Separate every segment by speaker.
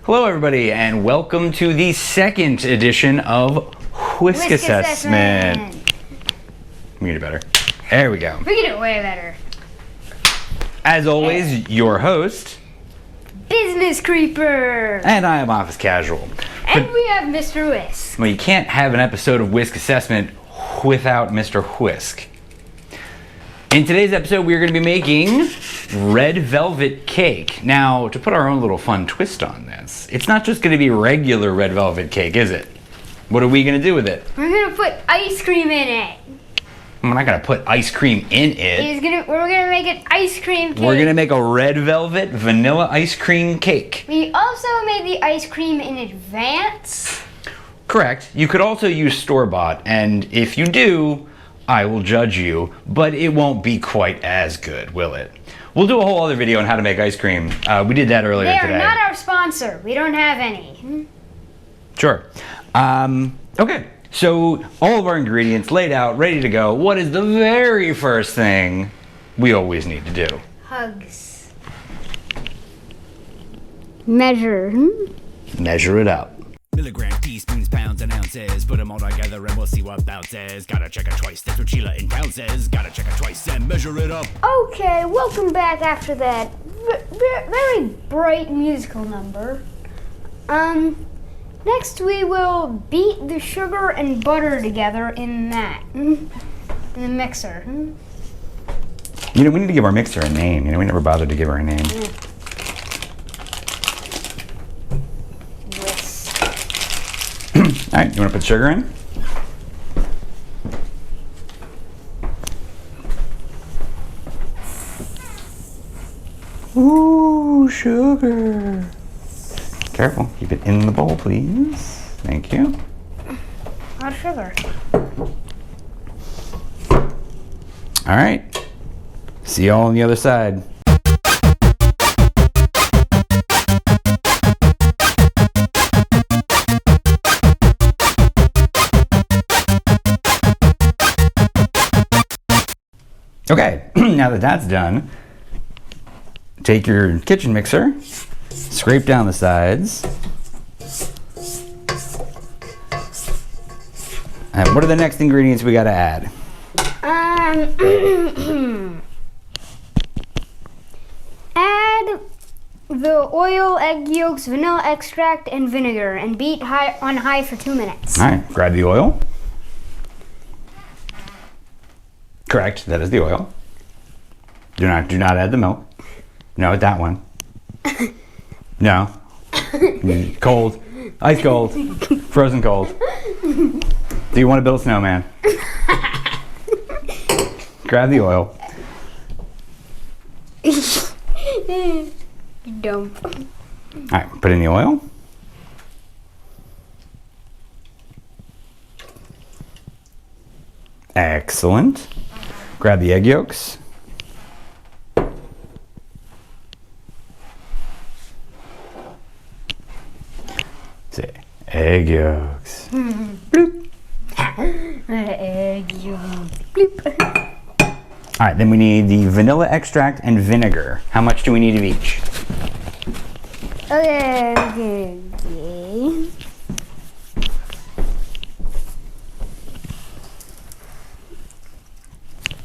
Speaker 1: Hello everybody and welcome to the second edition of Whisk Assessment. Let me get it better. There we go.
Speaker 2: We can do it way better.
Speaker 1: As always, your host,
Speaker 2: Business Creeper.
Speaker 1: and I am Office Casual.
Speaker 2: And we have Mr. Whisk.
Speaker 1: Well, you can't have an episode of Whisk Assessment without Mr. Whisk. In today's episode, we are going to be making red velvet cake. Now, to put our own little fun twist on this, it's not just going to be regular red velvet cake, is it? What are we going to do with it?
Speaker 2: We're going to put ice cream in it.
Speaker 1: I'm not going to put ice cream in it.
Speaker 2: We're going to make an ice cream cake.
Speaker 1: We're going to make a red velvet vanilla ice cream cake.
Speaker 2: We also made the ice cream in advance.
Speaker 1: Correct. You could also use store-bought, and if you do, I will judge you, but it won't be quite as good, will it? We'll do a whole other video on how to make ice cream. We did that earlier today.
Speaker 2: They are not our sponsor. We don't have any.
Speaker 1: Sure. Okay, so all of our ingredients laid out, ready to go. What is the very first thing we always need to do?
Speaker 2: Hugs. Measure.
Speaker 1: Measure it out.
Speaker 3: Milligrams, teaspoons, pounds, and ounces. Put them all together and we'll see what bounces. Gotta check it twice, that's what Sheila in pounds says. Gotta check it twice and measure it up.
Speaker 2: Okay, welcome back after that very bright musical number. Next we will beat the sugar and butter together in the mixer.
Speaker 1: You know, we need to give our mixer a name. You know, we never bothered to give her a name. All right, you want to put sugar in? Ooh, sugar. Careful, keep it in the bowl, please. Thank you.
Speaker 2: A lot of sugar.
Speaker 1: All right, see y'all on the other side. Okay, now that that's done, take your kitchen mixer, scrape down the sides. And what are the next ingredients we gotta add?
Speaker 2: Add the oil, egg yolks, vanilla extract, and vinegar, and beat on high for 2 minutes.
Speaker 1: All right, grab the oil. Correct, that is the oil. Do not add the milk. No, that one. No. Cold. Ice cold. Frozen cold. Do you want to build a snowman? Grab the oil.
Speaker 2: Dumb.
Speaker 1: Alright, put in the oil. Excellent. Grab the egg yolks. Say, egg yolks. Bloop.
Speaker 2: Egg yolks. Bloop.
Speaker 1: All right, then we need the vanilla extract and vinegar. How much do we need of each?
Speaker 2: Okay.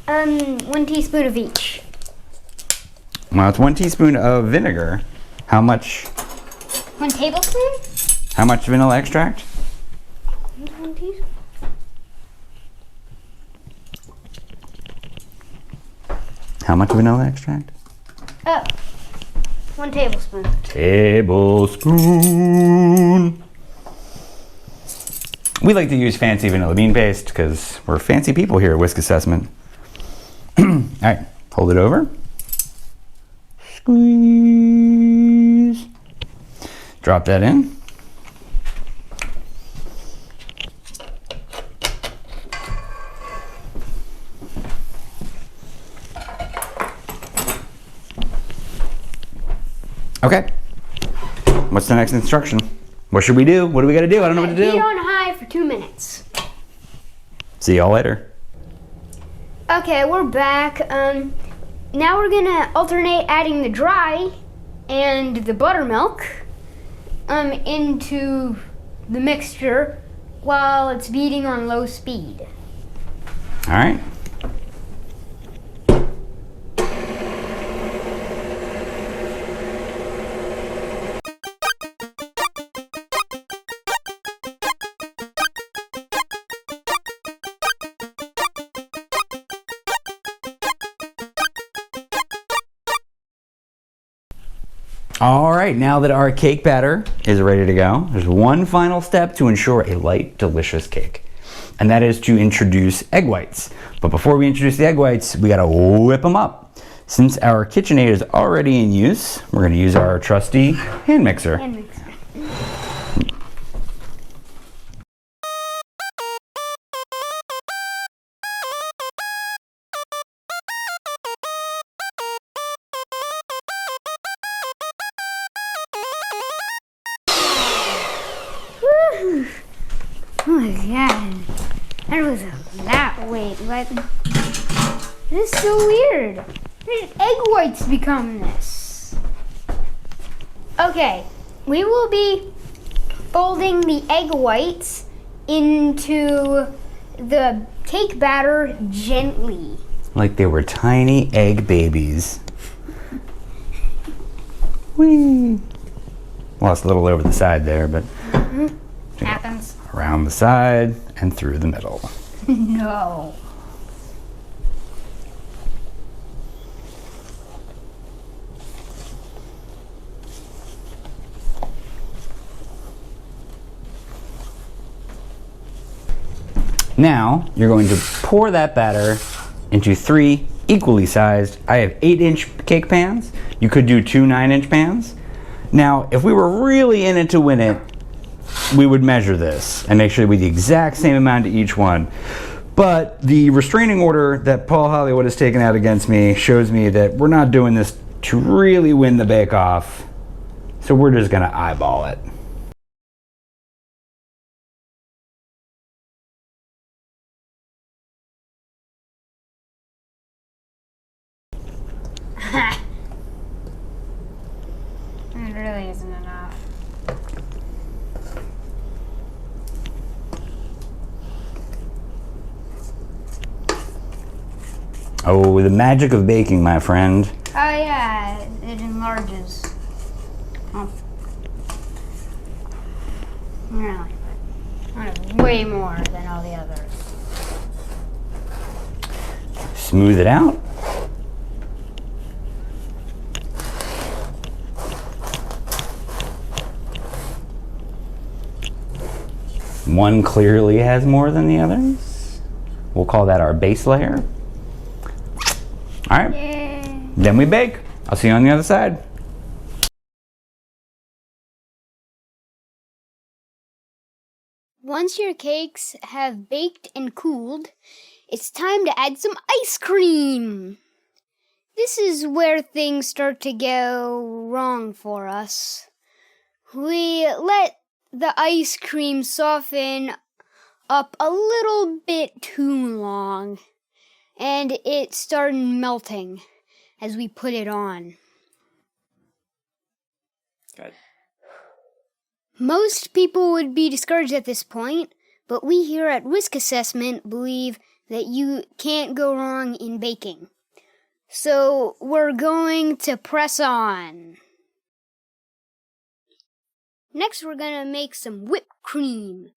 Speaker 2: 1 teaspoon of each.
Speaker 1: Well, it's 1 teaspoon of vinegar. How much?
Speaker 2: 1 tablespoon?
Speaker 1: How much vanilla extract?
Speaker 2: 1 teaspoon.
Speaker 1: How much vanilla extract?
Speaker 2: Oh, 1 tablespoon.
Speaker 1: Tablespoon. We like to use fancy vanilla bean paste because we're fancy people here at Whisk Assessment. All right, hold it over. Squeeze. Drop that in. Okay. What's the next instruction? What should we do? What do we got to do? I don't know what to do.
Speaker 2: Heat on high for 2 minutes.
Speaker 1: See y'all later.
Speaker 2: Okay, we're back. Now we're gonna alternate adding the dry and the buttermilk. into the mixture while it's beating on low speed.
Speaker 1: All right. All right, now that our cake batter is ready to go, there's one final step to ensure a light, delicious cake. And that is to introduce egg whites. But before we introduce the egg whites, we gotta whip them up. Since our KitchenAid is already in use, we're gonna use our trusty hand mixer.
Speaker 2: Hand mixer. Woo. Oh my god. That was a lot. Wait, what? This is so weird. How did egg whites become this? Okay, we will be folding the egg whites into the cake batter gently.
Speaker 1: Like they were tiny egg babies. Whee! Lost a little over the side there, but
Speaker 2: Happens.
Speaker 1: around the side and through the middle.
Speaker 2: No.
Speaker 1: Now, you're going to pour that batter into 3 equally sized, I have 8-inch cake pans. You could do 2 9-inch pans. Now, if we were really in it to win it, we would measure this and make sure we the exact same amount to each one. But the restraining order that Paul Hollywood has taken out against me shows me that we're not doing this to really win the bake-off. So we're just gonna eyeball it.
Speaker 2: It really isn't enough.
Speaker 1: Oh, the magic of baking, my friend.
Speaker 2: Oh yeah, it enlarges. Oh. Really? That is way more than all the others.
Speaker 1: Smooth it out. One clearly has more than the others. We'll call that our base layer. All right,
Speaker 2: Yay.
Speaker 1: then we bake. I'll see you on the other side.
Speaker 2: Once your cakes have baked and cooled, it's time to add some ice cream. This is where things start to go wrong for us. We let the ice cream soften up a little bit too long, and it started melting as we put it on.
Speaker 1: Good.
Speaker 2: Most people would be discouraged at this point, but we here at Whisk Assessment believe that you can't go wrong in baking. So we're going to press on. Next, we're going to make some whipped cream.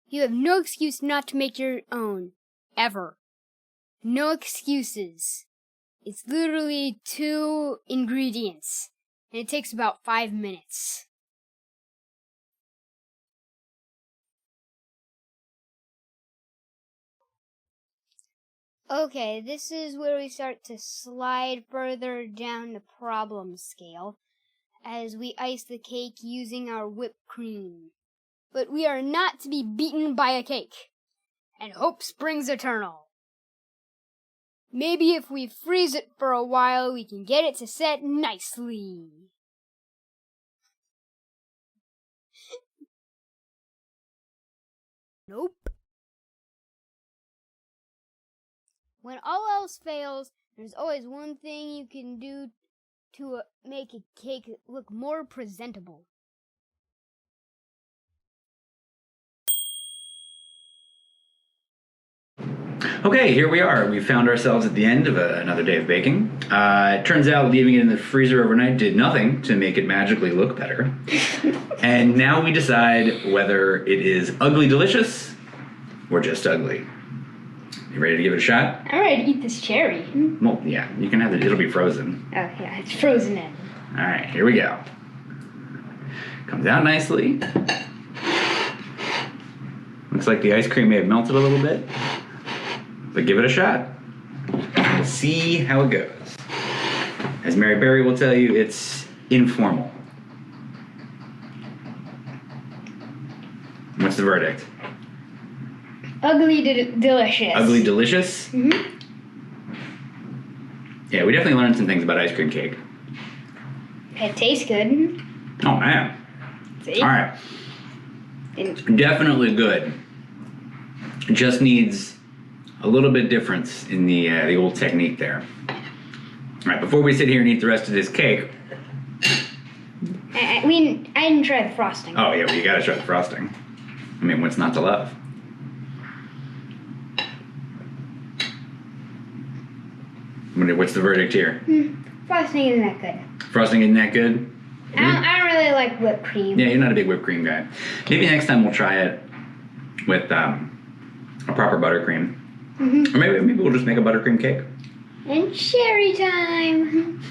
Speaker 2: You have no excuse not to make your own. Ever. No excuses. It's literally 2 ingredients, and it takes about 5 minutes. Okay, this is where we start to slide further down the problem scale as we ice the cake using our whipped cream. But we are not to be beaten by a cake, and hope springs eternal. Maybe if we freeze it for a while, we can get it to set nicely. Nope. When all else fails, there's always one thing you can do to make a cake look more presentable.
Speaker 1: Okay, here we are. We found ourselves at the end of another day of baking. It turns out leaving it in the freezer overnight did nothing to make it magically look better. And now we decide whether it is ugly delicious or just ugly. You ready to give it a shot?
Speaker 2: I'm ready to eat this cherry.
Speaker 1: Well, yeah, you can have it. It'll be frozen.
Speaker 2: Oh, yeah, it's frozen in.
Speaker 1: All right, here we go. Comes out nicely. Looks like the ice cream may have melted a little bit. But give it a shot. We'll see how it goes. As Mary Berry will tell you, it's informal. What's the verdict?
Speaker 2: Ugly delicious.
Speaker 1: Ugly delicious?
Speaker 2: Mm-hmm.
Speaker 1: Yeah, we definitely learned some things about ice cream cake.
Speaker 2: It tastes good.
Speaker 1: Oh, man.
Speaker 2: See?
Speaker 1: All right. Definitely good. It just needs a little bit difference in the old technique there. All right, before we sit here and eat the rest of this cake.
Speaker 2: I didn't try the frosting.
Speaker 1: Oh, yeah, well, you gotta try the frosting. I mean, what's not to love? What's the verdict here?
Speaker 2: Frosting isn't that good.
Speaker 1: Frosting isn't that good?
Speaker 2: I don't really like whipped cream.
Speaker 1: Yeah, you're not a big whipped cream guy. Maybe next time we'll try it with a proper buttercream.
Speaker 2: Mm-hmm.
Speaker 1: Or maybe we'll just make a buttercream cake.
Speaker 2: And cherry time.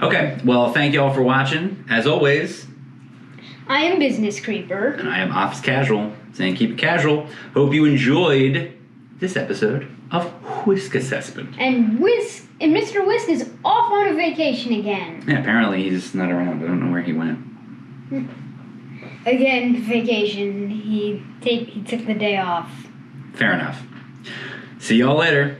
Speaker 1: Okay, well, thank you all for watching. As always,
Speaker 2: I am Business Creeper.
Speaker 1: and I am Office Casual, saying keep it casual. Hope you enjoyed this episode of Whisk Assessment.
Speaker 2: And Mr. Whisk is off on a vacation again.
Speaker 1: Yeah, apparently he's not around. I don't know where he went.
Speaker 2: Again, vacation. He took the day off.
Speaker 1: Fair enough. See y'all later.